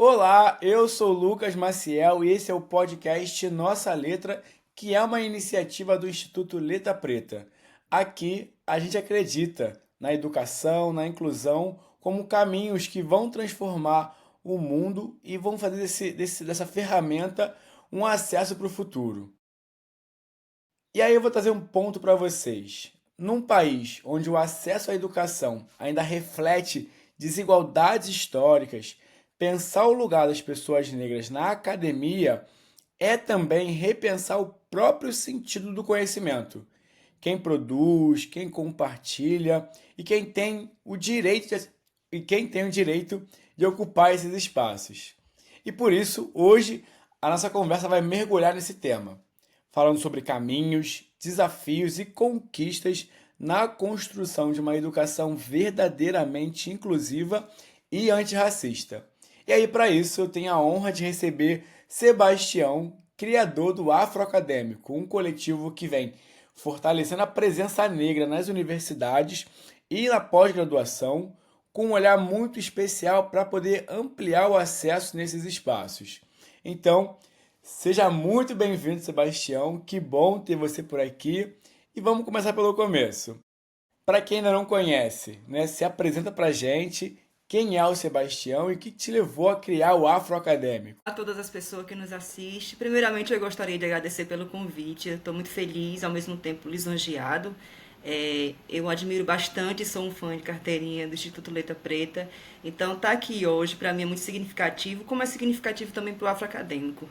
Olá, eu sou Lucas Maciel e esse é o podcast Nossa Letra, que é uma iniciativa do Instituto Letra Preta. Aqui a gente acredita na educação, na inclusão, como caminhos que vão transformar o mundo e vão fazer dessa ferramenta um acesso para o futuro. E aí eu vou trazer um ponto para vocês. Num país onde o acesso à educação ainda reflete desigualdades históricas, pensar o lugar das pessoas negras na academia é também repensar o próprio sentido do conhecimento. Quem produz, quem compartilha e quem tem o direito de ocupar esses espaços. E por isso, hoje, a nossa conversa vai mergulhar nesse tema, falando sobre caminhos, desafios e conquistas na construção de uma educação verdadeiramente inclusiva e antirracista. E aí, para isso, eu tenho a honra de receber Sebastião, criador do Afroacadêmico, um coletivo que vem fortalecendo a presença negra nas universidades e na pós-graduação, com um olhar muito especial para poder ampliar o acesso nesses espaços. Então, seja muito bem-vindo, Sebastião. Que bom ter você por aqui. E vamos começar pelo começo. Para quem ainda não conhece, né, se apresenta para a gente quem é o Sebastião e o que te levou a criar o Afroacadêmico. A todas as pessoas que nos assistem. Primeiramente, eu gostaria de agradecer pelo convite. Eu estou muito feliz, ao mesmo tempo lisonjeado. Eu admiro bastante, sou um fã de carteirinha do Instituto Letra Preta. Então, estar aqui hoje, para mim, é muito significativo, como é significativo também para o Afroacadêmico.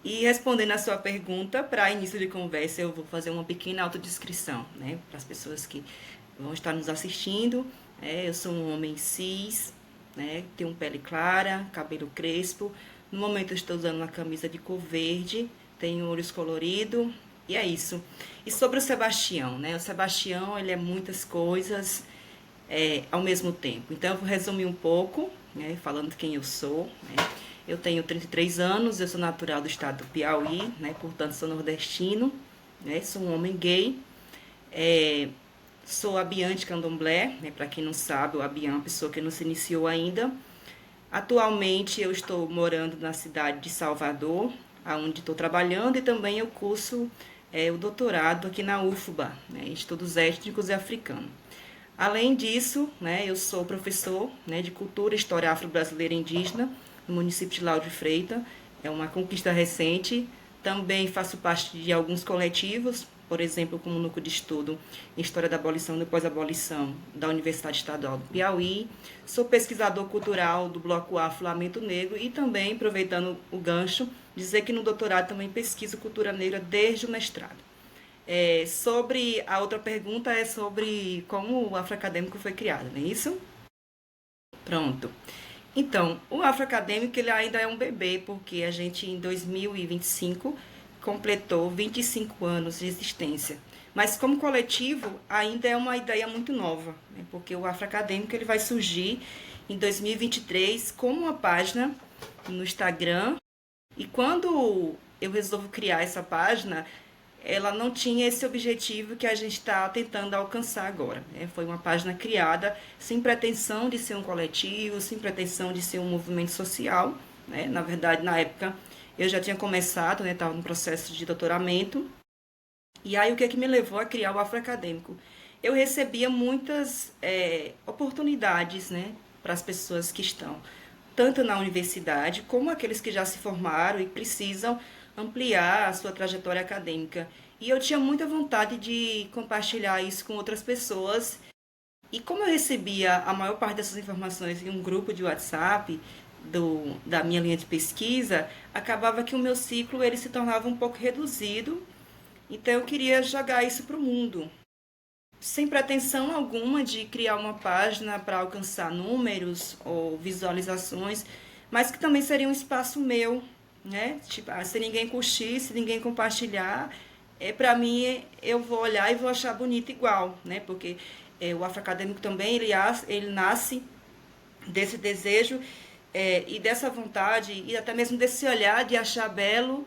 E respondendo a sua pergunta, para início de conversa, eu vou fazer uma pequena autodescrição, né, para as pessoas que vão estar nos assistindo. Eu sou um homem cis, né, tenho pele clara, cabelo crespo. No momento eu estou usando uma camisa de cor verde, tenho olhos coloridos, e é isso. E sobre o Sebastião, né? O Sebastião, ele é muitas coisas ao mesmo tempo. Então eu vou resumir um pouco, né, falando quem eu sou, né? Eu tenho 33 anos, eu sou natural do estado do Piauí, né, portanto sou nordestino, né, sou um homem gay, sou abiante candomblé, né, para quem não sabe, o abiã é uma pessoa que não se iniciou ainda. Atualmente eu estou morando na cidade de Salvador, onde estou trabalhando, e também eu curso o doutorado aqui na UFBA, né, Estudos Étnicos e Africanos. Além disso, né, eu sou professor, né, de Cultura e História Afro-Brasileira e Indígena no município de Lauro de Freitas. É uma conquista recente. Também faço parte de alguns coletivos, por exemplo, como o Núcleo de Estudo em História da Abolição e Pós-Abolição da Universidade Estadual do Piauí. Sou pesquisador cultural do Bloco Afro Lamento Negro e também, aproveitando o gancho, dizer que no doutorado também pesquiso cultura negra desde o mestrado. Sobre a outra pergunta é sobre como o Afroacadêmico foi criado, não é isso? Pronto. Então, o Afroacadêmico ele ainda é um bebê, porque a gente em 2025 completou 25 anos de existência. Mas como coletivo ainda é uma ideia muito nova, né? Porque o Afroacadêmico ele vai surgir em 2023 como uma página no Instagram. E quando eu resolvo criar essa página, ela não tinha esse objetivo que a gente está tentando alcançar agora, né? Foi uma página criada sem pretensão de ser um coletivo, sem pretensão de ser um movimento social, né? Na verdade, na época, eu já tinha começado, né? Estava no processo de doutoramento. E aí, o que é que me levou a criar o Afroacadêmico? Eu recebia muitas oportunidades, né? Para as pessoas que estão tanto na universidade como aqueles que já se formaram e precisam ampliar a sua trajetória acadêmica. E eu tinha muita vontade de compartilhar isso com outras pessoas. E como eu recebia a maior parte dessas informações em um grupo de WhatsApp da minha linha de pesquisa, acabava que o meu ciclo ele se tornava um pouco reduzido. Então eu queria jogar isso para o mundo, sem pretensão alguma de criar uma página para alcançar números ou visualizações, mas que também seria um espaço meu, né? Tipo, se ninguém curtir, se ninguém compartilhar, para mim eu vou olhar e vou achar bonito igual, né? Porque o Afroacadêmico também ele nasce desse desejo e dessa vontade e até mesmo desse olhar de achar belo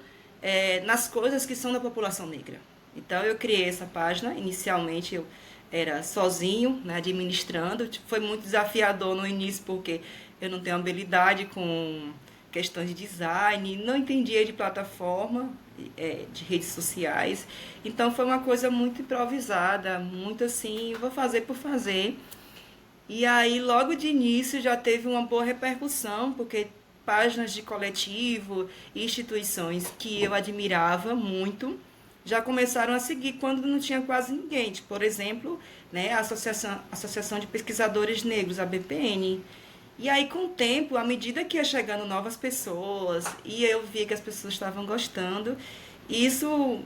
nas coisas que são da população negra. Então eu criei essa página, inicialmente eu era sozinho, né, administrando, foi muito desafiador no início porque eu não tenho habilidade com questões de design, não entendia de plataforma, de redes sociais. Então foi uma coisa muito improvisada, muito assim, vou fazer por fazer. E aí, logo de início, já teve uma boa repercussão, porque páginas de coletivo e instituições que eu admirava muito já começaram a seguir quando não tinha quase ninguém. Tipo, por exemplo, né, a Associação de Pesquisadores Negros, a BPN. E aí, com o tempo, à medida que ia chegando novas pessoas e eu via que as pessoas estavam gostando, isso,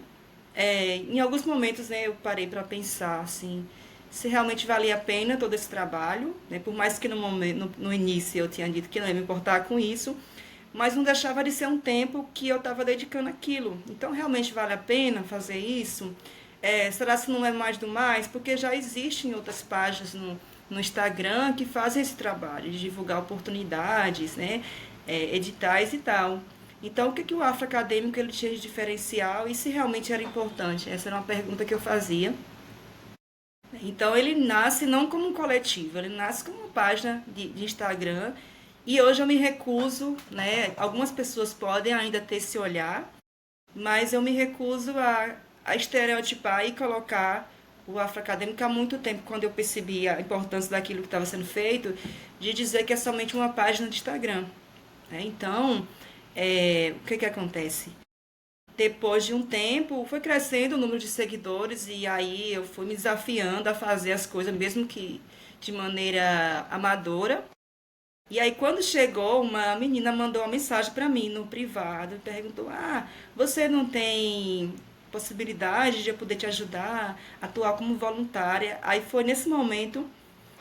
em alguns momentos, né, eu parei para pensar assim, se realmente valia a pena todo esse trabalho, né, por mais que no início eu tinha dito que não ia me importar com isso, mas não deixava de ser um tempo que eu estava dedicando aquilo. Então, realmente vale a pena fazer isso? Será que não é mais do mais? Porque já existem outras páginas no Instagram que fazem esse trabalho de divulgar oportunidades, né? Editais e tal. Então, o que, que o Afro Acadêmico ele tinha de diferencial e se realmente era importante? Essa era uma pergunta que eu fazia. Então, ele nasce não como um coletivo, ele nasce como uma página de Instagram. E hoje eu me recuso, né? Algumas pessoas podem ainda ter esse olhar, mas eu me recuso a estereotipar e colocar o afroacadêmico há muito tempo, quando eu percebi a importância daquilo que estava sendo feito, de dizer que é somente uma página de Instagram. Né? Então, o que acontece? Depois de um tempo, foi crescendo o número de seguidores e aí eu fui me desafiando a fazer as coisas, mesmo que de maneira amadora. E aí, quando chegou, uma menina mandou uma mensagem para mim no privado e perguntou: Ah, você não tem possibilidade de eu poder te ajudar a atuar como voluntária? Aí foi nesse momento,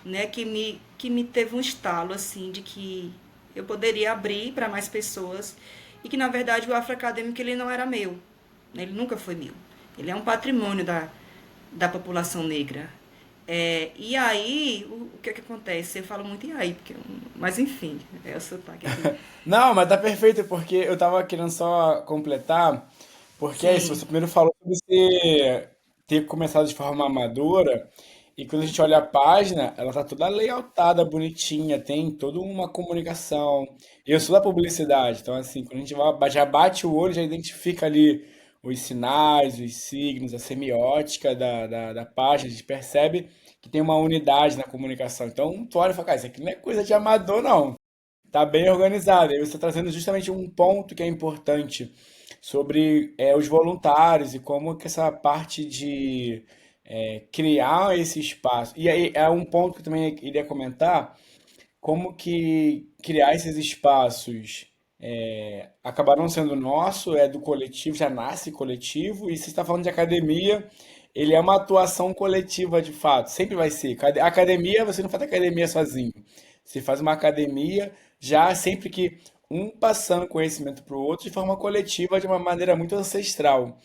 né, que me teve um estalo, assim, de que eu poderia abrir para mais pessoas e que, na verdade, o afroacadêmico ele não era meu, né, ele nunca foi meu. Ele é um patrimônio da população negra. E aí, o que acontece? Eu falo muito e aí, porque, mas enfim, é o sotaque aqui. Não, mas tá perfeito, porque eu tava querendo só completar, porque é isso, Sim, você primeiro falou sobre você ter começado de forma amadora, e quando a gente olha a página, ela tá toda layoutada, bonitinha, tem toda uma comunicação. Eu sou da publicidade, então assim, quando a gente já bate o olho, já identifica ali os sinais, os signos, a semiótica da página, a gente percebe que tem uma unidade na comunicação. Então, tu olha e fala, cara, isso aqui não é coisa de amador, não. Tá bem organizado. Aí você está trazendo justamente um ponto que é importante sobre os voluntários e como que essa parte de criar esse espaço. E aí é um ponto que eu também iria comentar, como que criar esses espaços acabaram sendo nosso, é do coletivo, já nasce coletivo, e se está falando de academia, ele é uma atuação coletiva de fato, sempre vai ser. Academia, você não faz academia sozinho. Você faz uma academia já sempre que um passando conhecimento para o outro de forma coletiva, de uma maneira muito ancestral.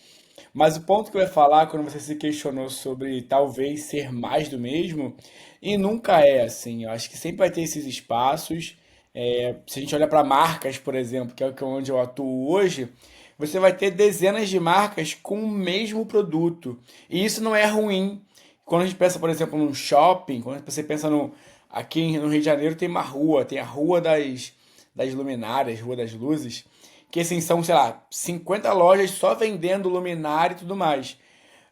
Mas o ponto que eu ia falar, quando você se questionou sobre talvez ser mais do mesmo, e nunca é assim. Eu acho que sempre vai ter esses espaços. Se a gente olha para marcas, por exemplo, que é onde eu atuo hoje, você vai ter dezenas de marcas com o mesmo produto. E isso não é ruim. Quando a gente pensa, por exemplo, num shopping, quando você pensa no. Aqui no Rio de Janeiro tem uma rua, tem a Rua das Luminárias, Rua das Luzes, que assim são, sei lá, 50 lojas só vendendo luminária e tudo mais.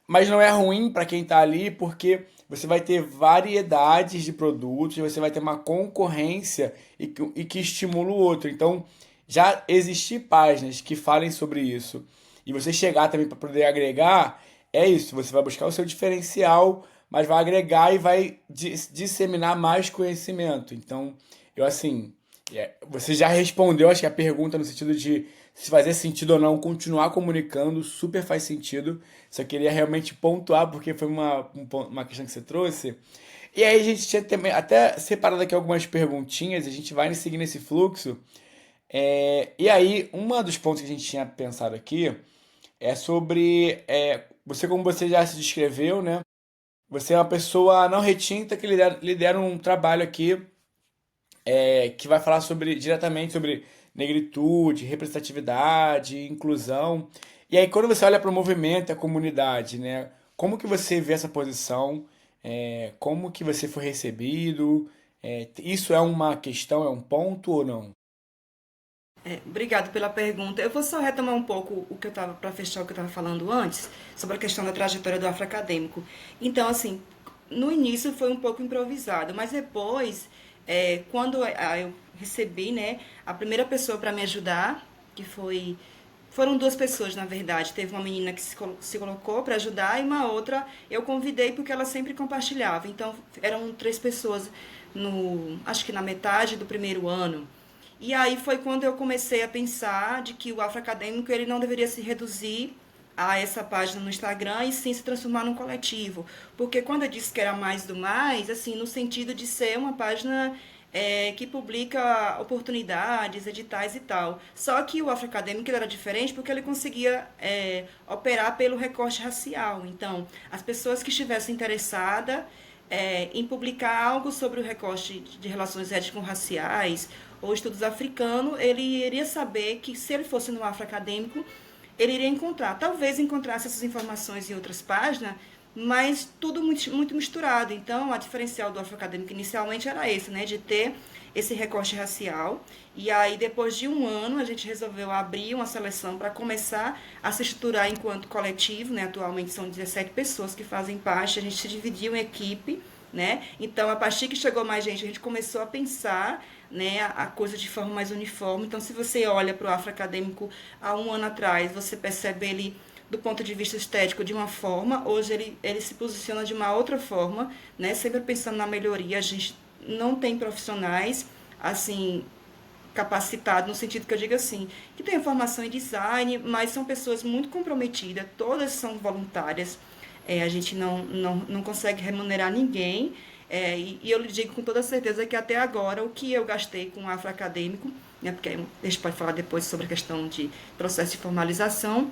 Mas não é ruim para quem está ali, porque você vai ter variedades de produtos, você vai ter uma concorrência e que estimula o outro. Então, já existir páginas que falem sobre isso e você chegar também para poder agregar, é isso. Você vai buscar o seu diferencial, mas vai agregar e vai disseminar mais conhecimento. Então, eu assim, você já respondeu, acho que a pergunta no sentido de se fazia sentido ou não continuar comunicando, super faz sentido. Só queria realmente pontuar, porque foi uma questão que você trouxe. E aí a gente tinha também, até separado aqui algumas perguntinhas, a gente vai seguindo esse fluxo. E aí, um dos pontos que a gente tinha pensado aqui é sobre você, como você já se descreveu, né? Você é uma pessoa não retinta que lidera um trabalho aqui que vai falar diretamente sobre negritude, representatividade, inclusão. E aí, quando você olha para o movimento, a comunidade, né? Como que você vê essa posição? Como que você foi recebido? Isso é uma questão, é um ponto ou não? Obrigado pela pergunta. Eu vou só retomar um pouco o que eu estava, para fechar o que eu estava falando antes, sobre a questão da trajetória do afroacadêmico. Então, assim, no início foi um pouco improvisado, mas depois, quando eu recebi, né, a primeira pessoa para me ajudar, que foram duas pessoas, na verdade. Teve uma menina que se colocou para ajudar e uma outra eu convidei porque ela sempre compartilhava. Então, eram três pessoas acho que na metade do primeiro ano. E aí foi quando eu comecei a pensar de que o afroacadêmico ele não deveria se reduzir a essa página no Instagram e sim se transformar num coletivo. Porque quando eu disse que era mais do mais, assim, no sentido de ser uma página que publica oportunidades, editais e tal. Só que o afroacadêmico ele era diferente porque ele conseguia operar pelo recorte racial. Então, as pessoas que estivessem interessadas em publicar algo sobre o recorte de relações étnico-raciais ou estudos africanos, ele iria saber que se ele fosse no afroacadêmico, ele iria encontrar. Talvez encontrasse essas informações em outras páginas, mas tudo muito misturado. Então, a diferencial do afroacadêmico inicialmente era esse, né, de ter esse recorte racial. E aí, depois de um ano, a gente resolveu abrir uma seleção para começar a se estruturar enquanto coletivo, né? Atualmente são 17 pessoas que fazem parte, a gente se dividiu em equipe, né? Então, a partir que chegou mais gente, a gente começou a pensar, né, a coisa de forma mais uniforme. Então, se você olha para o afroacadêmico há um ano atrás, você percebe ele do ponto de vista estético de uma forma, hoje ele se posiciona de uma outra forma, né? Sempre pensando na melhoria. A gente não tem profissionais assim capacitados no sentido que eu digo assim, que tem formação em design, mas são pessoas muito comprometidas, todas são voluntárias. A gente não consegue remunerar ninguém. E eu lhe digo com toda certeza que até agora o que eu gastei com o afroacadêmico, né, porque a gente pode falar depois sobre a questão de processo de formalização,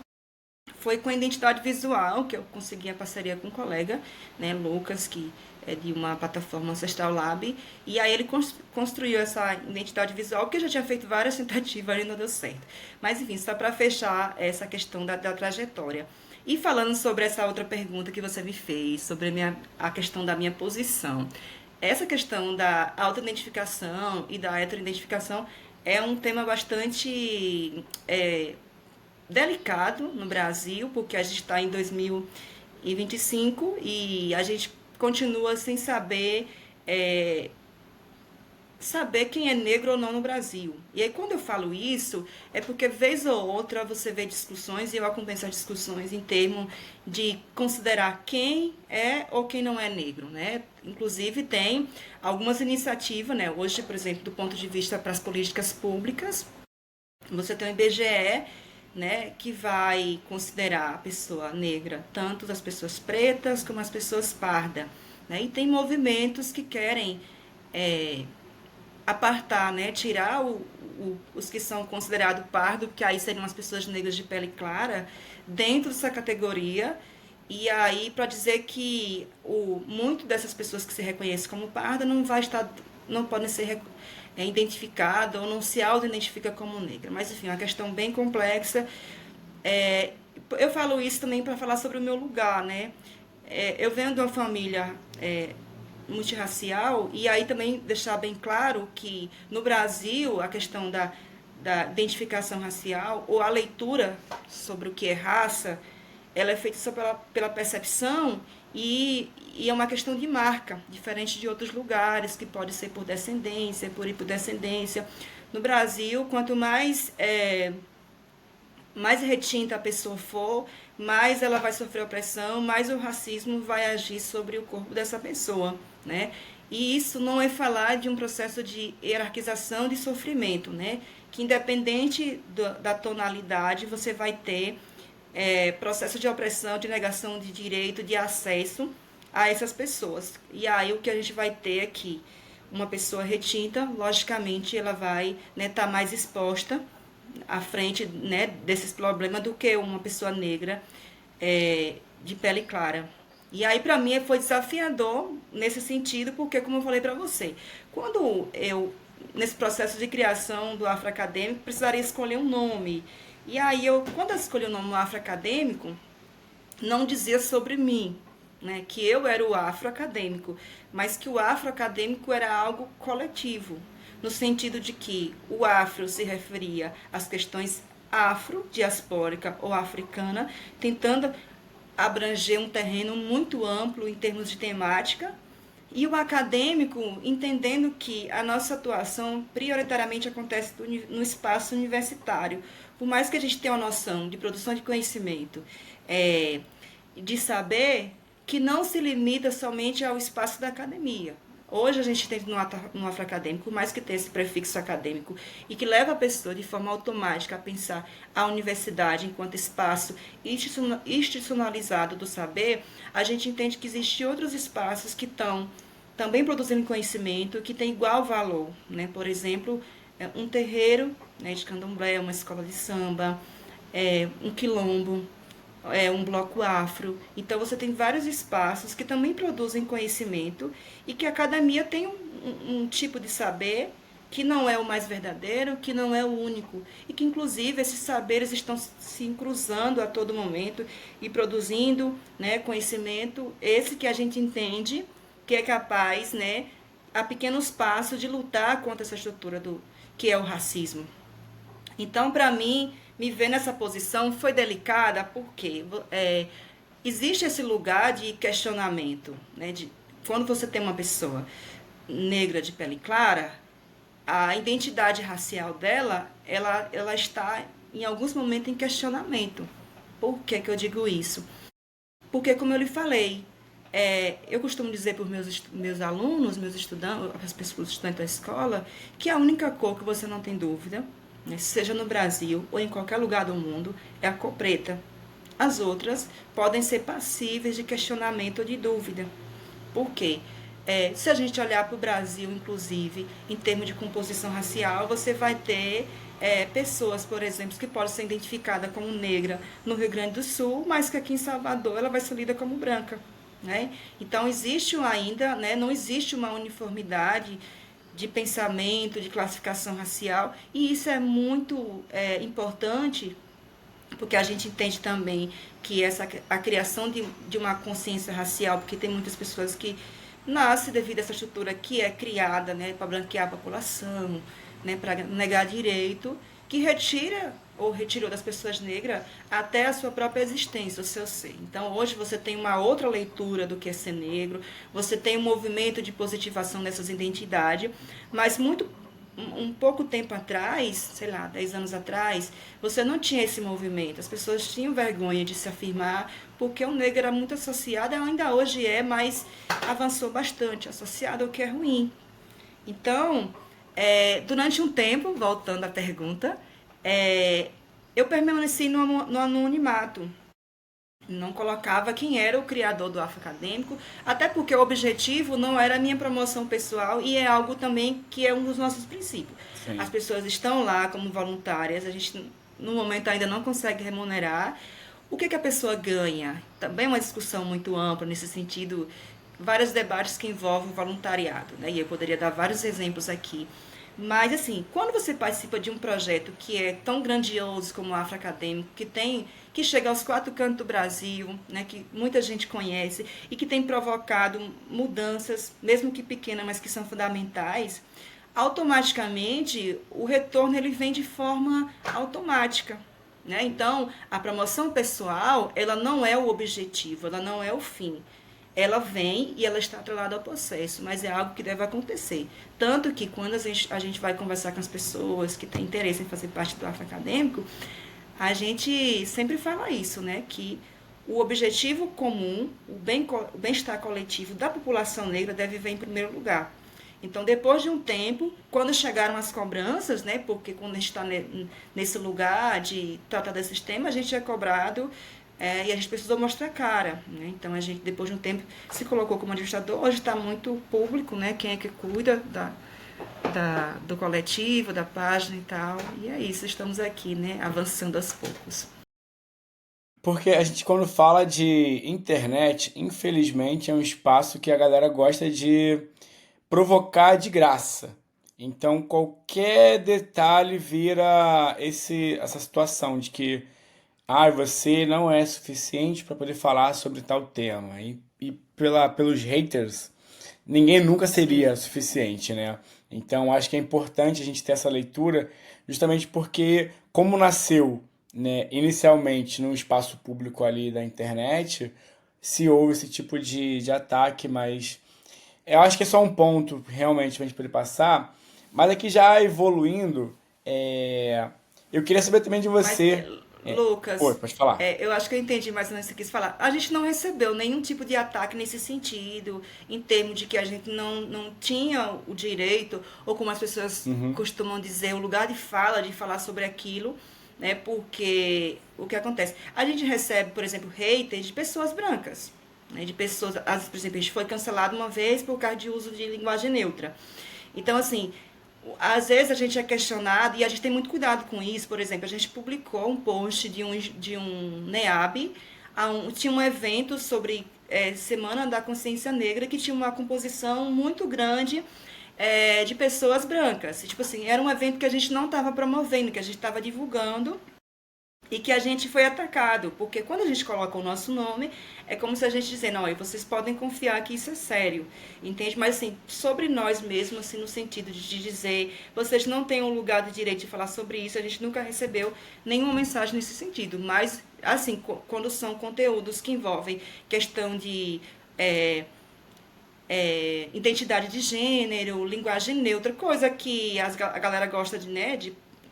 foi com a identidade visual, que eu consegui a parceria com um colega, né, Lucas, que é de uma plataforma Ancestral Lab, e aí ele construiu essa identidade visual, porque eu já tinha feito várias tentativas e não deu certo. Mas, enfim, só para fechar essa questão da trajetória. E falando sobre essa outra pergunta que você me fez, sobre a questão da minha posição. Essa questão da autoidentificação e da heteroidentificação é um tema bastante delicado no Brasil, porque a gente está em 2025 e a gente continua sem saber quem é negro ou não no Brasil. E aí quando eu falo isso, é porque vez ou outra você vê discussões, e eu acompanho essas discussões em termos de considerar quem é ou quem não é negro, né? Inclusive tem algumas iniciativas, né? Hoje, por exemplo, do ponto de vista para as políticas públicas, você tem o IBGE, né, que vai considerar a pessoa negra, tanto as pessoas pretas como as pessoas pardas. Né? E tem movimentos que querem apartar, né, tirar os que são considerados pardos, que aí seriam as pessoas negras de pele clara, dentro dessa categoria. E aí, para dizer que muito dessas pessoas que se reconhecem como parda não podem ser identificada ou não se auto-identifica como negra. Mas, enfim, é uma questão bem complexa. Eu falo isso também para falar sobre o meu lugar, né? Eu venho de uma família multirracial e aí também deixar bem claro que no Brasil a questão da identificação racial ou a leitura sobre o que é raça, ela é feita só pela percepção e é uma questão de marca, diferente de outros lugares, que pode ser por descendência, por hipodescendência. No Brasil, quanto mais retinta a pessoa for, mais ela vai sofrer opressão, mais o racismo vai agir sobre o corpo dessa pessoa, né? E isso não é falar de um processo de hierarquização de sofrimento, né? Que independente da tonalidade, você vai ter processo de opressão, de negação de direito, de acesso a essas pessoas. E aí o que a gente vai ter aqui, uma pessoa retinta, logicamente ela vai estar mais exposta à frente, né, desses problemas do que uma pessoa negra de pele clara. E aí para mim foi desafiador nesse sentido, porque como eu falei para você, quando eu nesse processo de criação do afroacadêmico precisaria escolher um nome. E aí quando eu escolhi o nome afroacadêmico, não dizia sobre mim, né, que eu era o afroacadêmico, mas que o afroacadêmico era algo coletivo, no sentido de que o afro se referia às questões afro-diaspórica ou africana, tentando abranger um terreno muito amplo em termos de temática, e o acadêmico entendendo que a nossa atuação prioritariamente acontece no espaço universitário. Por mais que a gente tenha uma noção de produção de conhecimento, de saber que não se limita somente ao espaço da academia. Hoje a gente tem no afroacadêmico, por mais que tenha esse prefixo acadêmico, e que leva a pessoa de forma automática a pensar a universidade enquanto espaço institucionalizado do saber, a gente entende que existem outros espaços que estão também produzindo conhecimento, que tem igual valor. Né? Por exemplo, um terreiro, né, de candomblé, uma escola de samba, um quilombo, um bloco afro. Então você tem vários espaços que também produzem conhecimento e que a academia tem um tipo de saber que não é o mais verdadeiro, que não é o único, e que inclusive esses saberes estão se cruzando a todo momento e produzindo, né, conhecimento, esse que a gente entende que é capaz, né, a pequenos passos de lutar contra essa estrutura que é o racismo. Então, para mim, me ver nessa posição foi delicada porque existe esse lugar de questionamento, né? Quando você tem uma pessoa negra de pele clara, a identidade racial dela, ela está em alguns momentos em questionamento. Por que eu digo isso? Porque, como eu lhe falei, eu costumo dizer para os meus alunos, meus estudantes, as pessoas estudantes da escola, que a única cor que você não tem dúvida, né, seja no Brasil ou em qualquer lugar do mundo, é a cor preta. As outras podem ser passíveis de questionamento ou de dúvida. Por quê? Se a gente olhar para o Brasil, inclusive, em termos de composição racial, você vai ter pessoas, por exemplo, que podem ser identificadas como negra no Rio Grande do Sul, mas que aqui em Salvador ela vai ser lida como branca. Né? Então, existe ainda, né, não existe uma uniformidade de pensamento, de classificação racial, e isso é muito importante, porque a gente entende também que a criação de uma consciência racial, porque tem muitas pessoas que nascem devido a essa estrutura que é criada, né, para branquear a população, né, para negar direito, que retira ou retirou das pessoas negras até a sua própria existência, o seu ser. Então, hoje você tem uma outra leitura do que é ser negro, você tem um movimento de positivação dessas identidades, mas um pouco tempo atrás, sei lá, 10 anos atrás, você não tinha esse movimento. As pessoas tinham vergonha de se afirmar, porque o negro era muito associado, ainda hoje mas avançou bastante, associado ao que é ruim. Então, durante um tempo, voltando à pergunta, eu permaneci no anonimato. Não colocava quem era o criador do afroacadêmico, até porque o objetivo não era a minha promoção pessoal e é algo também que é um dos nossos princípios. Sim. As pessoas estão lá como voluntárias, a gente no momento ainda não consegue remunerar. O que a pessoa ganha? Também é uma discussão muito ampla nesse sentido, vários debates que envolvem o voluntariado, né? E eu poderia dar vários exemplos aqui. Mas, assim, quando você participa de um projeto que é tão grandioso como o Afroacadêmico, que chega aos 4 cantos do Brasil, né, que muita gente conhece e que tem provocado mudanças, mesmo que pequenas, mas que são fundamentais, automaticamente o retorno ele vem de forma automática. Né? Então, a promoção pessoal, ela não é o objetivo, ela não é o fim. Ela vem e ela está atrelada ao processo, mas é algo que deve acontecer. Tanto que quando a gente vai conversar com as pessoas que têm interesse em fazer parte do afroacadêmico, a gente sempre fala isso, né? Que o objetivo comum, o bem-estar coletivo da população negra deve vir em primeiro lugar. Então, depois de um tempo, quando chegaram as cobranças, né? Porque quando a gente está nesse lugar de tratar desses temas, a gente é cobrado e a gente precisou mostrar a cara. Né? Então, a gente, depois de um tempo, se colocou como administrador. Hoje está muito público, né? Quem é que cuida do coletivo, da página e tal. E é isso, estamos aqui, né? Avançando aos poucos. Porque a gente, quando fala de internet, infelizmente é um espaço que a galera gosta de provocar de graça. Então, qualquer detalhe vira essa situação de que você não é suficiente para poder falar sobre tal tema. e pelos haters, ninguém nunca seria suficiente, né? Então, acho que é importante a gente ter essa leitura, justamente porque, como nasceu, né, inicialmente num espaço público ali da internet, se houve esse tipo de ataque, mas eu acho que é só um ponto realmente pra gente poder passar, mas aqui já evoluindo, eu queria saber também de Mas, você. Oi, Lucas, pode falar. eu acho que eu entendi mais ou menos o que você quis falar. A gente não recebeu nenhum tipo de ataque nesse sentido, em termos de que a gente não tinha o direito, ou como as pessoas Uhum. costumam dizer, o lugar de fala, de falar sobre aquilo, né? Porque o que acontece? A gente recebe, por exemplo, haters de pessoas brancas, né? De pessoas, por exemplo, a gente foi cancelado uma vez por causa de uso de linguagem neutra. Então, assim, às vezes a gente é questionado e a gente tem muito cuidado com isso. Por exemplo, a gente publicou um post de um NEAB, tinha um evento sobre Semana da Consciência Negra, que tinha uma composição muito grande de pessoas brancas. E, tipo assim, era um evento que a gente não estava promovendo, que a gente estava divulgando e que a gente foi atacado, porque quando a gente coloca o nosso nome, é como se a gente dizendo, olha, vocês podem confiar que isso é sério, entende? Mas assim, sobre nós mesmos, assim, no sentido de dizer, vocês não têm um lugar de direito de falar sobre isso, a gente nunca recebeu nenhuma mensagem nesse sentido, mas assim, quando são conteúdos que envolvem questão de identidade de gênero, linguagem neutra, coisa que a galera gosta de, né,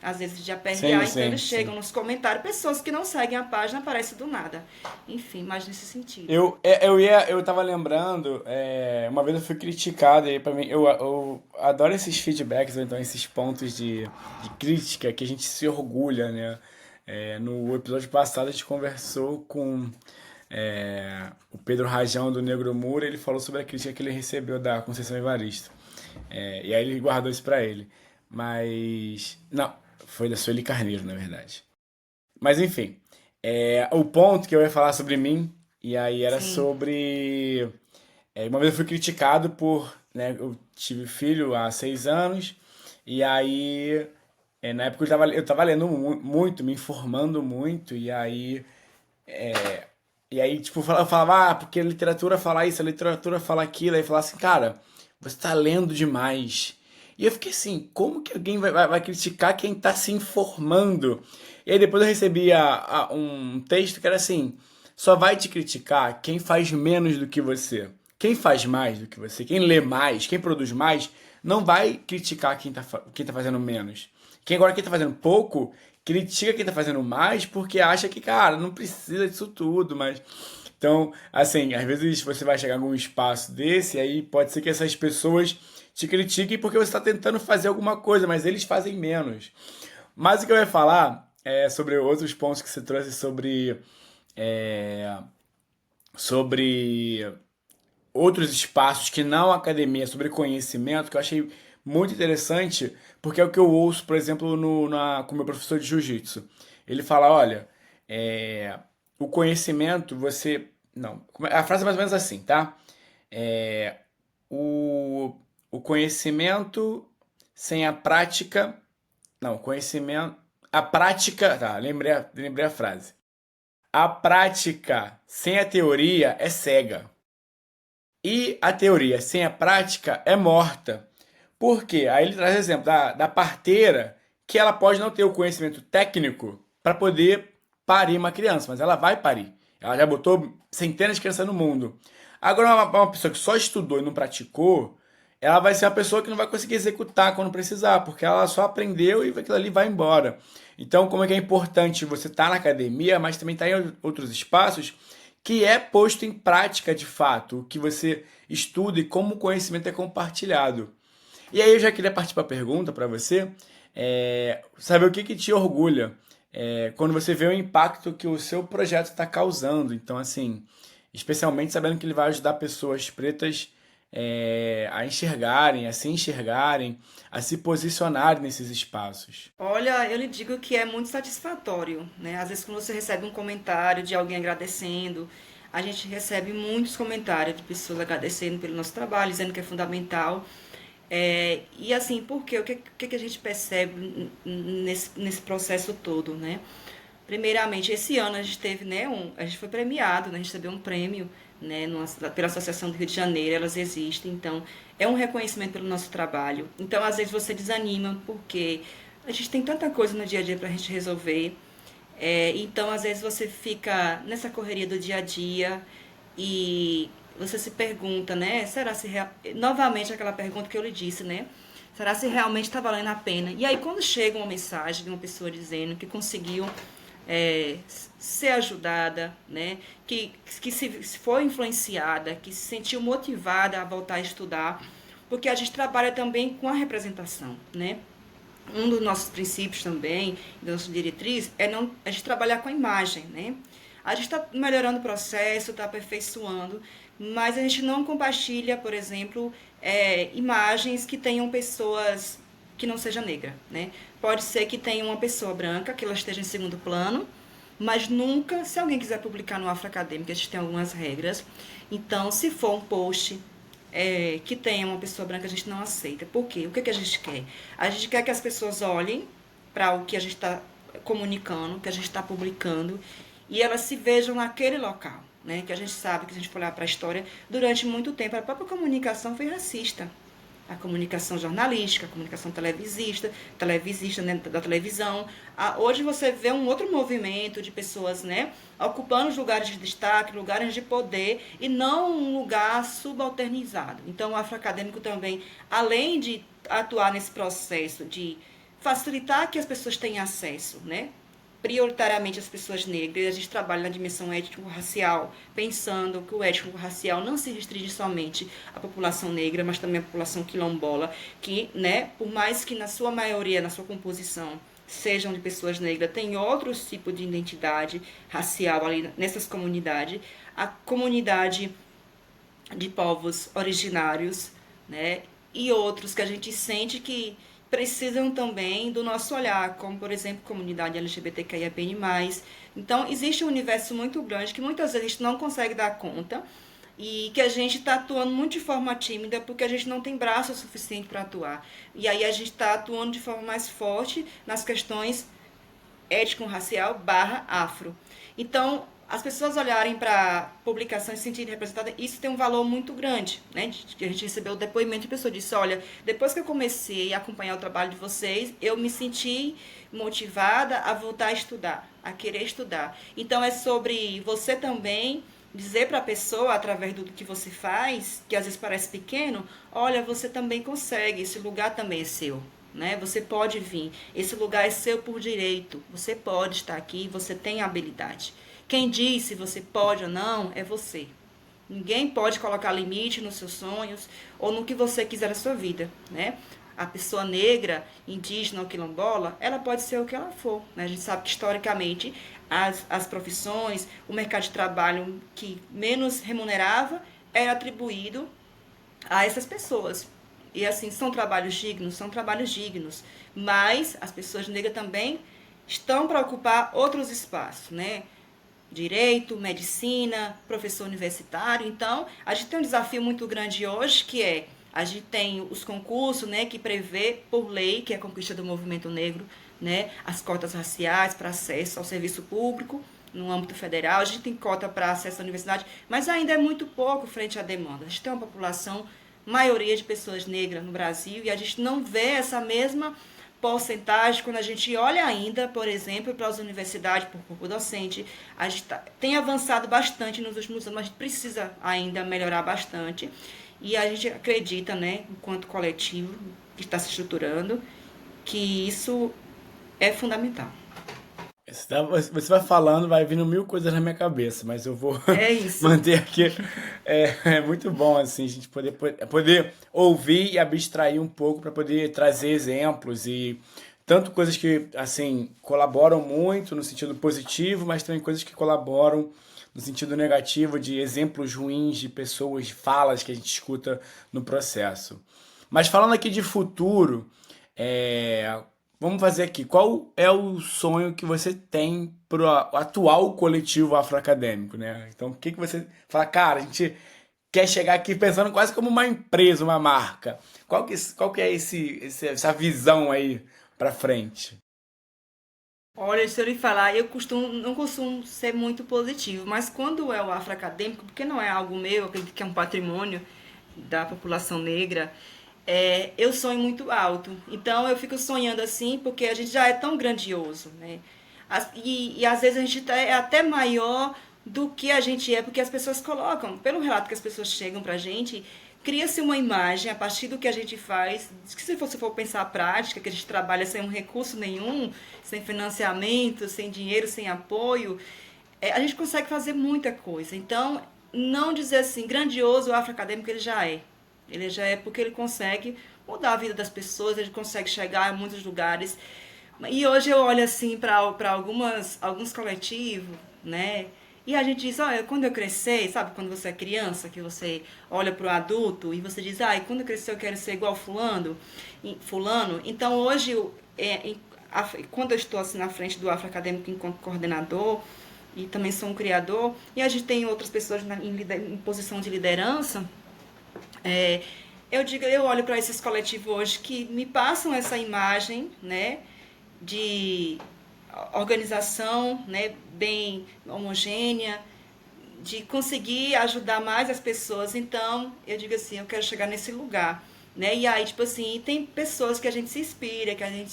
às vezes de Sim, aperrear, então sim, eles sim. chegam nos comentários, pessoas que não seguem a página aparecem do nada. Enfim, mas nesse sentido. Eu tava lembrando, uma vez eu fui criticado, e aí pra mim, eu adoro esses feedbacks, ou então esses pontos de crítica que a gente se orgulha, né? No episódio passado a gente conversou com o Pedro Rajão do Negro Moura, ele falou sobre a crítica que ele recebeu da Conceição Evaristo. E aí ele guardou isso pra ele. Mas. Não, foi da Sueli Carneiro, na verdade. Mas enfim, o ponto que eu ia falar sobre mim, e aí era Sim. sobre. Uma vez eu fui criticado por. Né, eu tive filho há 6 anos, e aí. Na época eu tava lendo muito, me informando muito, e aí, tipo, eu falava, porque a literatura fala isso, a literatura fala aquilo, aí falava assim, cara, você tá lendo demais. E eu fiquei assim, como que alguém vai criticar quem tá se informando? E aí depois eu recebi um texto que era assim, só vai te criticar quem faz menos do que você. Quem faz mais do que você, quem lê mais, quem produz mais, não vai criticar quem tá fazendo menos. Quem tá fazendo pouco, critica quem tá fazendo mais porque acha que, cara, não precisa disso tudo, mas. Então, assim, às vezes você vai chegar em algum espaço desse, e aí pode ser que essas pessoas te critiquem porque você está tentando fazer alguma coisa, mas eles fazem menos. Mas o que eu ia falar é sobre outros pontos que você trouxe é, sobre outros espaços que não academia, sobre conhecimento, que eu achei muito interessante, porque é o que eu ouço, por exemplo, com o meu professor de jiu-jitsu. Ele fala, olha, o conhecimento, você... Não, a frase é mais ou menos assim, tá? É, o, o conhecimento sem a prática... Não, conhecimento... A prática... Tá, lembrei a frase. A prática sem a teoria é cega. E a teoria sem a prática é morta. Por quê? Aí ele traz exemplo da parteira, que ela pode não ter o conhecimento técnico para poder parir uma criança, mas ela vai parir. Ela já botou centenas de crianças no mundo. Agora, uma pessoa que só estudou e não praticou, ela vai ser uma pessoa que não vai conseguir executar quando precisar, porque ela só aprendeu e aquilo ali vai embora. Então, como é que é importante você estar na academia, mas também estar em outros espaços que é posto em prática de fato, o que você estuda e como o conhecimento é compartilhado. E aí eu já queria partir para a pergunta para você, saber o que te orgulha quando você vê o impacto que o seu projeto está causando. Então, assim, especialmente sabendo que ele vai ajudar pessoas pretas a enxergarem, a se enxergarem, a se posicionarem nesses espaços. Olha, eu lhe digo que é muito satisfatório, né? Às vezes quando você recebe um comentário de alguém agradecendo, a gente recebe muitos comentários de pessoas agradecendo pelo nosso trabalho, dizendo que é fundamental. E assim, por quê? O que a gente percebe nesse processo todo, né? Primeiramente, esse ano a gente teve, né, a gente foi premiado, né, a gente recebeu um prêmio né, pela Associação do Rio de Janeiro, elas existem, então é um reconhecimento pelo nosso trabalho. Então, às vezes você desanima, porque a gente tem tanta coisa no dia a dia para a gente resolver, então às vezes você fica nessa correria do dia a dia e você se pergunta, né, será se novamente aquela pergunta que eu lhe disse, né, será se realmente está valendo a pena? E aí quando chega uma mensagem de uma pessoa dizendo que conseguiu ser ajudada, né? Que se foi influenciada, que se sentiu motivada a voltar a estudar, porque a gente trabalha também com a representação, né? Um dos nossos princípios também, da nossa diretriz, é não, a gente trabalhar com a imagem, né? A gente está melhorando o processo, está aperfeiçoando, mas a gente não compartilha, por exemplo, imagens que tenham pessoas que não seja negra, né? Pode ser que tenha uma pessoa branca, que ela esteja em segundo plano, mas nunca, se alguém quiser publicar no Afro Acadêmico, a gente tem algumas regras. Então, se for um post que tenha uma pessoa branca, a gente não aceita. Por quê? O que, que a gente quer? A gente quer que as pessoas olhem para o que a gente está comunicando, que a gente está publicando, e elas se vejam naquele local, né? Que a gente sabe que, se a gente for olhar para a história, durante muito tempo a própria comunicação foi racista. A comunicação jornalística, a comunicação televisista, né, da televisão. Hoje você vê um outro movimento de pessoas, né, ocupando os lugares de destaque, lugares de poder, e não um lugar subalternizado. Então, o afroacadêmico também, além de atuar nesse processo de facilitar que as pessoas tenham acesso, né, prioritariamente as pessoas negras, a gente trabalha na dimensão étnico-racial, pensando que o étnico-racial não se restringe somente à população negra, mas também à população quilombola, que, né, por mais que na sua maioria, na sua composição, sejam de pessoas negras, tem outros tipos de identidade racial ali nessas comunidades. A comunidade de povos originários, né, e outros que a gente sente que precisam também do nosso olhar, como, por exemplo, comunidade LGBTQIAPN+. Então, existe um universo muito grande que muitas vezes a gente não consegue dar conta e que a gente está atuando muito de forma tímida porque a gente não tem braço suficiente para atuar. E aí a gente está atuando de forma mais forte nas questões étnico-racial / afro. Então, as pessoas olharem para publicações e se sentirem representadas, isso tem um valor muito grande, né? A gente recebeu o depoimento de pessoa disse, olha, depois que eu comecei a acompanhar o trabalho de vocês, eu me senti motivada a voltar a estudar, a querer estudar. Então, é sobre você também dizer para a pessoa, através do que você faz, que às vezes parece pequeno, olha, você também consegue, esse lugar também é seu. Né? Você pode vir, esse lugar é seu por direito, você pode estar aqui, você tem habilidade. Quem diz se você pode ou não é você. Ninguém pode colocar limite nos seus sonhos ou no que você quiser na sua vida, né? A pessoa negra, indígena ou quilombola, ela pode ser o que ela for, né? A gente sabe que historicamente as profissões, o mercado de trabalho que menos remunerava era atribuído a essas pessoas. E assim, são trabalhos dignos, mas as pessoas negras também estão para ocupar outros espaços, né? Direito, medicina, professor universitário. Então, a gente tem um desafio muito grande hoje, que é, a gente tem os concursos, né, que prevê por lei, que é a conquista do movimento negro, né, as cotas raciais para acesso ao serviço público no âmbito federal. A gente tem cota para acesso à universidade, mas ainda é muito pouco frente à demanda. A gente tem uma população, maioria de pessoas negras no Brasil, e a gente não vê essa mesma porcentagem quando a gente olha ainda, por exemplo, para as universidades, por corpo docente. A gente tem avançado bastante nos últimos anos, mas a gente precisa ainda melhorar bastante. E a gente acredita, né, enquanto coletivo que está se estruturando, que isso é fundamental. Você vai falando, vai vindo mil coisas na minha cabeça, mas eu vou É isso. manter aqui. É muito bom, assim, a gente poder ouvir e abstrair um pouco para poder trazer exemplos e tanto coisas que, assim, colaboram muito no sentido positivo, mas também coisas que colaboram no sentido negativo, de exemplos ruins de pessoas, de falas que a gente escuta no processo. Mas falando aqui de futuro, é, vamos fazer aqui. Qual é o sonho que você tem para o atual coletivo afroacadêmico, né? Então, o que você fala, cara, a gente quer chegar aqui pensando quase como uma empresa, uma marca. Qual que é essa visão aí para frente? Olha, se eu lhe falar, não costumo ser muito positivo, mas quando é o afroacadêmico, porque não é algo meu, eu acredito que é um patrimônio da população negra, eu sonho muito alto. Então eu fico sonhando assim, porque a gente já é tão grandioso, né? E às vezes a gente é até maior do que a gente é, porque as pessoas colocam, pelo relato que as pessoas chegam pra gente, cria-se uma imagem a partir do que a gente faz, que se você for pensar a prática, que a gente trabalha sem um recurso nenhum, sem financiamento, sem dinheiro, sem apoio, a gente consegue fazer muita coisa. Então, não dizer assim, grandioso o afroacadêmico ele já é. Ele já é porque ele consegue mudar a vida das pessoas, ele consegue chegar a muitos lugares. E hoje eu olho assim para alguns coletivos, né? E a gente diz, olha, quando eu crescer, sabe quando você é criança, que você olha para o adulto e você diz, ah, quando eu crescer eu quero ser igual fulano. Então hoje, quando eu estou assim na frente do Afroacadêmico enquanto coordenador, e também sou um criador, e a gente tem outras pessoas em posição de liderança, eu olho para esses coletivos hoje que me passam essa imagem, né, de organização, né, bem homogênea, de conseguir ajudar mais as pessoas. Então, eu digo assim, eu quero chegar nesse lugar, né? E aí, tipo assim, tem pessoas que a gente se inspira, que a gente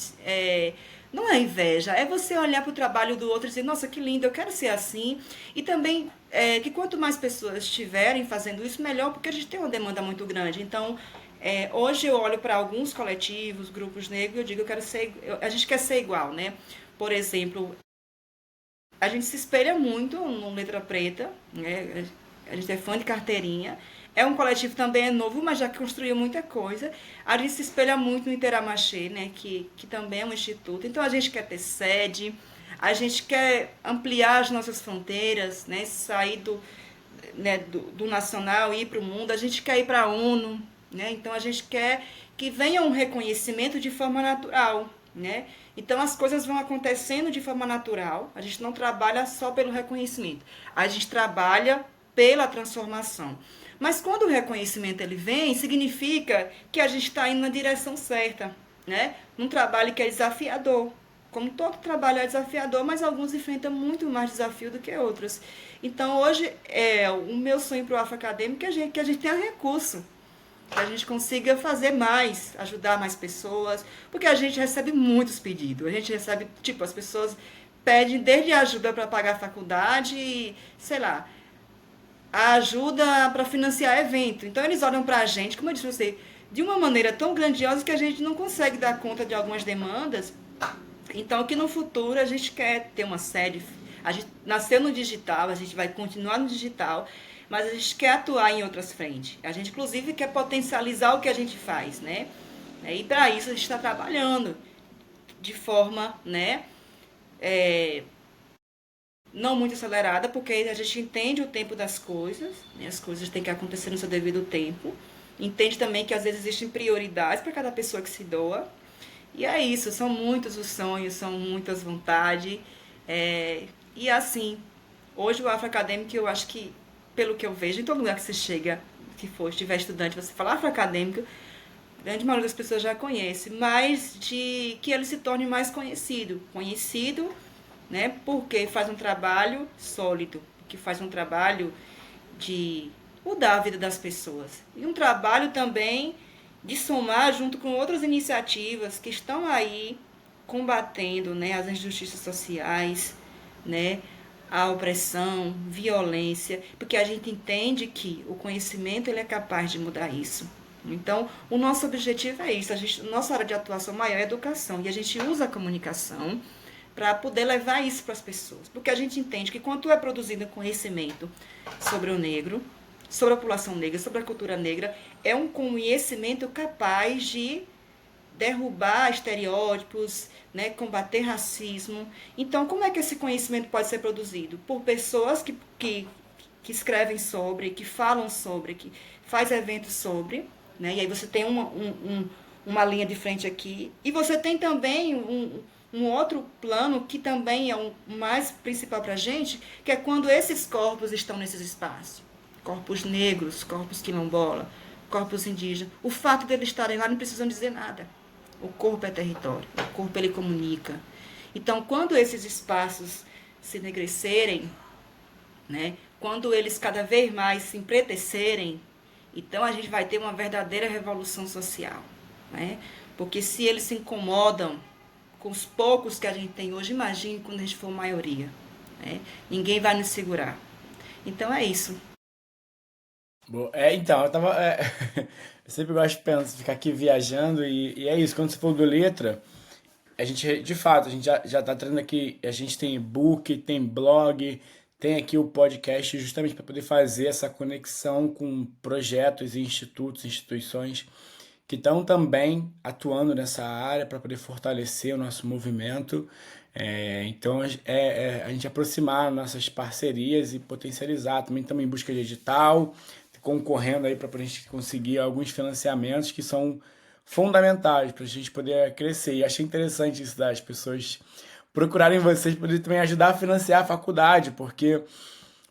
não é inveja, é você olhar para o trabalho do outro e dizer, nossa, que lindo, eu quero ser assim. E também que quanto mais pessoas estiverem fazendo isso, melhor, porque a gente tem uma demanda muito grande. Então, hoje eu olho para alguns coletivos, grupos negros, eu digo, a gente quer ser igual, né? Por exemplo, a gente se espelha muito no Letra Preta, né? A gente é fã de carteirinha. É um coletivo também é novo, mas já construiu muita coisa. A gente se espelha muito no Interamachê, né? Que também é um instituto. Então a gente quer ter sede, a gente quer ampliar as nossas fronteiras, né? Sair do nacional e ir para o mundo. A gente quer ir para a ONU, né? Então a gente quer que venha um reconhecimento de forma natural, né? Então as coisas vão acontecendo de forma natural. A gente não trabalha só pelo reconhecimento. A gente trabalha pela transformação. Mas quando o reconhecimento ele vem, significa que a gente está indo na direção certa, né? Num trabalho que é desafiador. Como todo trabalho é desafiador, mas alguns enfrentam muito mais desafio do que outros. Então hoje o meu sonho para o Afroacadêmico é que a gente tenha recurso, que a gente consiga fazer mais, ajudar mais pessoas, porque a gente recebe muitos pedidos. A gente recebe, tipo, as pessoas pedem desde ajuda para pagar a faculdade, sei lá, a ajuda para financiar evento. Então eles olham para a gente, como eu disse pra você, de uma maneira tão grandiosa que a gente não consegue dar conta de algumas demandas. Então que no futuro a gente quer ter uma sede, a gente nasceu no digital, a gente vai continuar no digital, mas a gente quer atuar em outras frentes. A gente, inclusive, quer potencializar o que a gente faz, né? E para isso a gente está trabalhando de forma, né, não muito acelerada, porque a gente entende o tempo das coisas, né? As coisas têm que acontecer no seu devido tempo. Entende também que às vezes existem prioridades para cada pessoa que se doa. E é isso, são muitos os sonhos, são muitas vontades. E assim, hoje o Afroacadêmico, eu acho que, pelo que eu vejo, em todo lugar que você chega, que for, estiver estudante, você fala Afroacadêmico, a grande maioria das pessoas já conhece, mas de que ele se torne mais conhecido. Conhecido, né, porque faz um trabalho sólido, que faz um trabalho de mudar a vida das pessoas. E um trabalho também de somar junto com outras iniciativas que estão aí combatendo, né, as injustiças sociais, né, a opressão, violência, porque a gente entende que o conhecimento ele é capaz de mudar isso. Então, o nosso objetivo é isso. Nossa área de atuação maior é a educação e a gente usa a comunicação para poder levar isso para as pessoas, porque a gente entende que quando é produzido conhecimento sobre o negro, sobre a população negra, sobre a cultura negra, é um conhecimento capaz de derrubar estereótipos, né, combater racismo. Então, como é que esse conhecimento pode ser produzido? Por pessoas que escrevem sobre, que falam sobre, que faz eventos sobre, né? E aí você tem uma linha de frente aqui. E você tem também um outro plano que também é o mais principal para a gente, que é quando esses corpos estão nesses espaços. Corpos negros, corpos quilombola, corpos indígenas. O fato de eles estarem lá não precisam dizer nada. O corpo é território, o corpo ele comunica. Então, quando esses espaços se enegrecerem, né, quando eles cada vez mais se empretecerem, então a gente vai ter uma verdadeira revolução social, né? Porque se eles se incomodam com os poucos que a gente tem hoje, imagine quando a gente for maioria, né? Ninguém vai nos segurar. Então é isso. Boa. Então, eu tava. Eu sempre gosto de pensar, ficar aqui viajando, e é isso. Quando você falou do letra, a gente, de fato, a gente já tá trazendo aqui. A gente tem e-book, tem blog, tem aqui o podcast, justamente para poder fazer essa conexão com projetos e institutos, instituições que estão também atuando nessa área para poder fortalecer o nosso movimento. Então, a gente aproximar nossas parcerias e potencializar. Também estamos em busca de edital, concorrendo aí para a gente conseguir alguns financiamentos que são fundamentais para a gente poder crescer. E achei interessante isso das pessoas procurarem vocês para poder também ajudar a financiar a faculdade, porque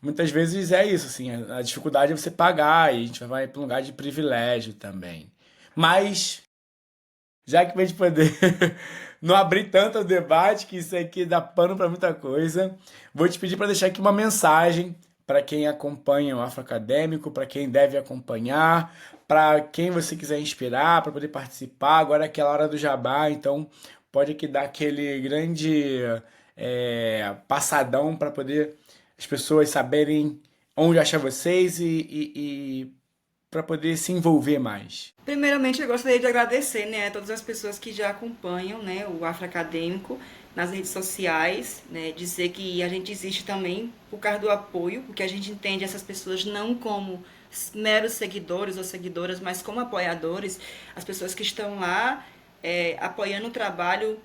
muitas vezes é isso, assim, a dificuldade é você pagar e a gente vai para um lugar de privilégio também. Mas, já que pra gente poder não abrir tanto o debate, que isso aqui dá pano para muita coisa, vou te pedir para deixar aqui uma mensagem para quem acompanha o Afro Acadêmico, para quem deve acompanhar, para quem você quiser inspirar, para poder participar. Agora é aquela hora do jabá, então pode aqui dar aquele grande passadão para poder as pessoas saberem onde achar vocês e para poder se envolver mais. Primeiramente, eu gostaria de agradecer, né, a todas as pessoas que já acompanham, né, o Afro Acadêmico nas redes sociais, né, dizer que a gente existe também por causa do apoio, porque a gente entende essas pessoas não como meros seguidores ou seguidoras, mas como apoiadores, as pessoas que estão lá apoiando o trabalho,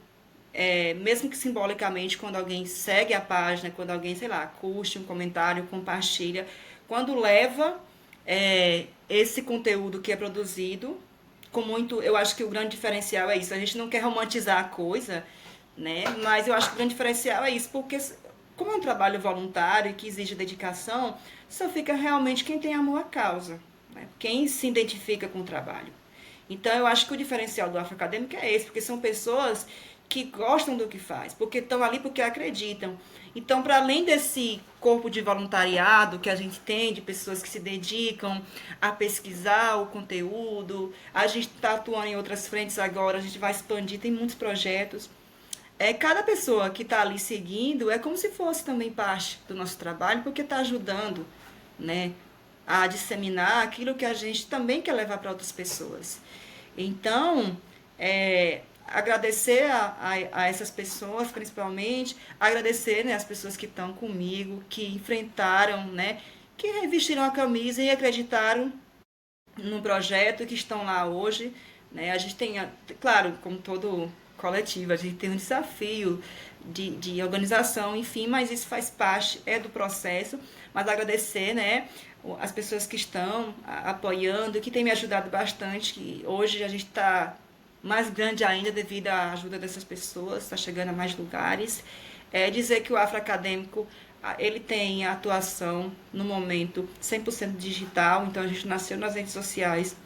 mesmo que simbolicamente, quando alguém segue a página, quando alguém, sei lá, curte um comentário, compartilha, quando leva esse conteúdo que é produzido com muito, eu acho que o grande diferencial é isso. A gente não quer romantizar a coisa, né? Mas eu acho que o grande diferencial é isso, porque como é um trabalho voluntário e que exige dedicação, só fica realmente quem tem amor à causa, né? Quem se identifica com o trabalho. Então eu acho que o diferencial do Afro Acadêmico é esse, porque são pessoas que gostam do que faz, porque estão ali porque acreditam. Então, para além desse corpo de voluntariado que a gente tem, de pessoas que se dedicam a pesquisar o conteúdo, a gente está atuando em outras frentes agora, a gente vai expandir, tem muitos projetos. Cada pessoa que está ali seguindo é como se fosse também parte do nosso trabalho, porque está ajudando, né, a disseminar aquilo que a gente também quer levar para outras pessoas. Então, agradecer a essas pessoas, principalmente, agradecer, né, as pessoas que estão comigo, que enfrentaram, né, que revestiram a camisa e acreditaram no projeto, que estão lá hoje, né. A gente tem, claro, como todo coletivo, a gente tem um desafio de organização, enfim, mas isso faz parte, do processo. Mas agradecer, né, as pessoas que estão apoiando, que têm me ajudado bastante, que hoje a gente está mais grande ainda devido à ajuda dessas pessoas, está chegando a mais lugares. Dizer que o Afro Acadêmico, ele tem atuação no momento 100% digital, então a gente nasceu nas redes sociais,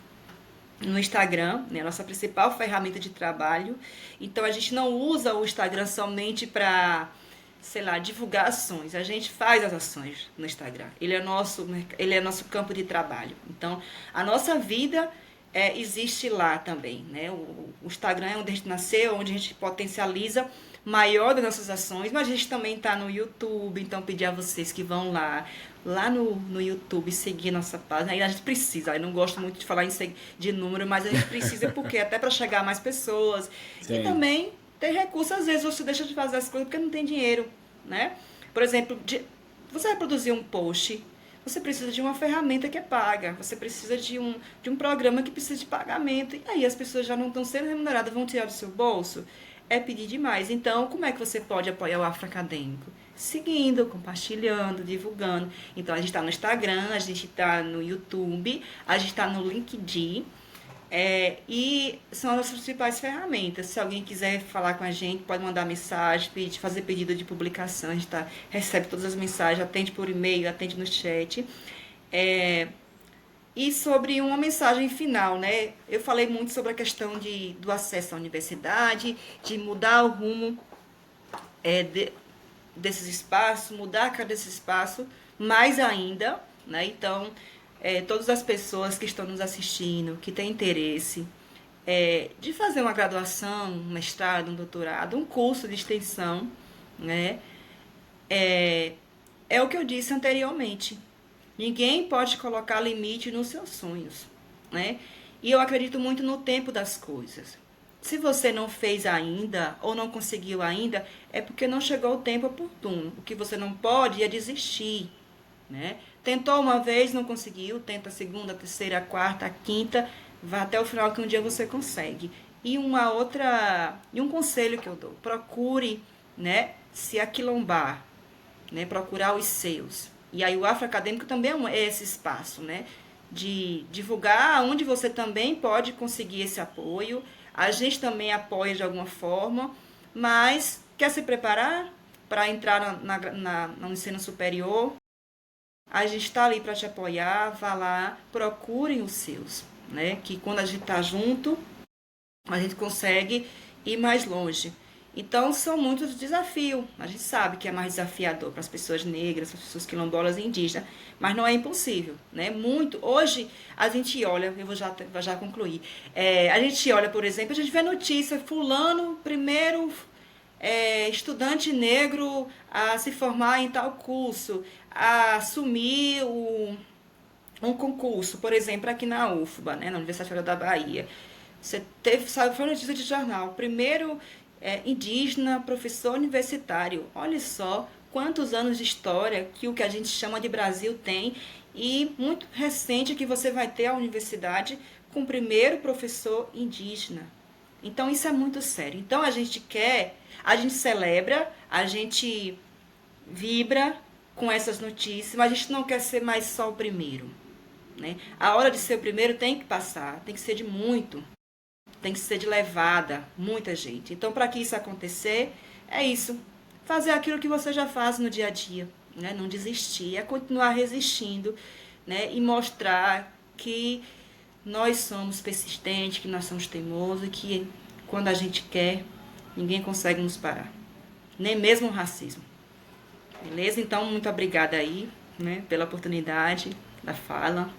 no Instagram, né, nossa principal ferramenta de trabalho. Então a gente não usa o Instagram somente para, sei lá, divulgar ações. A gente faz as ações no Instagram. Ele é nosso campo de trabalho. Então a nossa vida existe lá também, né? O Instagram é onde a gente nasceu, onde a gente potencializa maior das nossas ações, mas a gente também está no YouTube, então pedir a vocês que vão lá no YouTube, seguir nossa página. Aí a gente precisa, eu não gosto muito de falar de número, mas a gente precisa porque até para chegar a mais pessoas. E Sim. também ter recursos, às vezes você deixa de fazer as coisas porque não tem dinheiro, né? Por exemplo, você vai produzir um post, você precisa de uma ferramenta que é paga, você precisa de um programa que precisa de pagamento, e aí as pessoas já não estão sendo remuneradas, vão tirar do seu bolso? É pedir demais. Então, como é que você pode apoiar o Afro Acadêmico? Seguindo, compartilhando, divulgando. Então, a gente está no Instagram, a gente está no YouTube, a gente está no LinkedIn, e são as nossas principais ferramentas. Se alguém quiser falar com a gente, pode mandar mensagem, fazer pedido de publicação. A gente recebe todas as mensagens, atende por e-mail, atende no chat. E sobre uma mensagem final, né? Eu falei muito sobre a questão do acesso à universidade, de mudar o rumo desses espaços, mudar a cara desse espaço, mais ainda, né? Então, todas as pessoas que estão nos assistindo, que têm interesse de fazer uma graduação, um mestrado, um doutorado, um curso de extensão, né? É o que eu disse anteriormente. Ninguém pode colocar limite nos seus sonhos, né? E eu acredito muito no tempo das coisas. Se você não fez ainda ou não conseguiu ainda, é porque não chegou o tempo oportuno. O que você não pode é desistir, né? Tentou uma vez, não conseguiu, tenta a segunda, a terceira, a quarta, a quinta, vá até o final que um dia você consegue. E um conselho que eu dou, procure, né, se aquilombar, né, procurar os seus. E aí o Afroacadêmico também é esse espaço, né, de divulgar onde você também pode conseguir esse apoio. A gente também apoia de alguma forma, mas quer se preparar para entrar no ensino superior? A gente está ali para te apoiar, vá lá, procurem os seus, né, que quando a gente está junto, a gente consegue ir mais longe. Então, são muitos desafios. A gente sabe que é mais desafiador para as pessoas negras, para as pessoas quilombolas e indígenas, mas não é impossível, né? Muito. Hoje, a gente olha, eu vou já concluir, a gente olha, por exemplo, a gente vê notícia, fulano, primeiro estudante negro a se formar em tal curso, a assumir um concurso, por exemplo, aqui na UFBA, né, na Universidade Federal da Bahia. Foi notícia de jornal, primeiro indígena, professor universitário. Olha só quantos anos de história que o que a gente chama de Brasil tem, e muito recente que você vai ter a universidade com o primeiro professor indígena. Então isso é muito sério. Então a gente celebra, a gente vibra com essas notícias, mas a gente não quer ser mais só o primeiro, né? A hora de ser o primeiro tem que passar, tem que ser de muito. Tem que ser de levada, muita gente. Então, para que isso acontecer, é isso. Fazer aquilo que você já faz no dia a dia, né? Não desistir, é continuar resistindo, né? E mostrar que nós somos persistentes, que nós somos teimosos e que quando a gente quer, ninguém consegue nos parar. Nem mesmo o racismo. Beleza? Então, muito obrigada aí, né? Pela oportunidade da fala.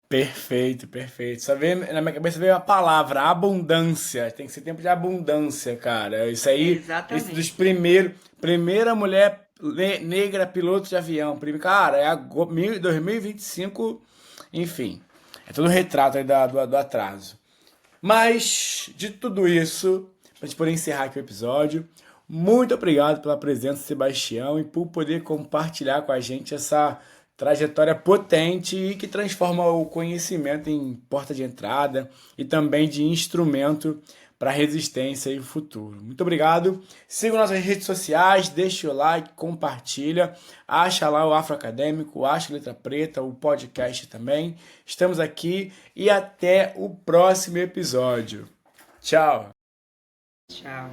Perfeito, perfeito. Só veio, na minha cabeça veio a palavra abundância. Tem que ser tempo de abundância, cara. Isso aí, esse dos Exatamente. primeira mulher negra piloto de avião. Cara, 2025, enfim. É todo um retrato aí do atraso. Mas, de tudo isso, pra gente poder encerrar aqui o episódio, muito obrigado pela presença, Sebastião, e por poder compartilhar com a gente essa trajetória potente e que transforma o conhecimento em porta de entrada e também de instrumento para resistência e futuro. Muito obrigado. Siga nossas redes sociais, deixe o like, compartilha, acha lá o Afroacadêmico, acha Letra Preta, o podcast também. Estamos aqui e até o próximo episódio. Tchau! Tchau.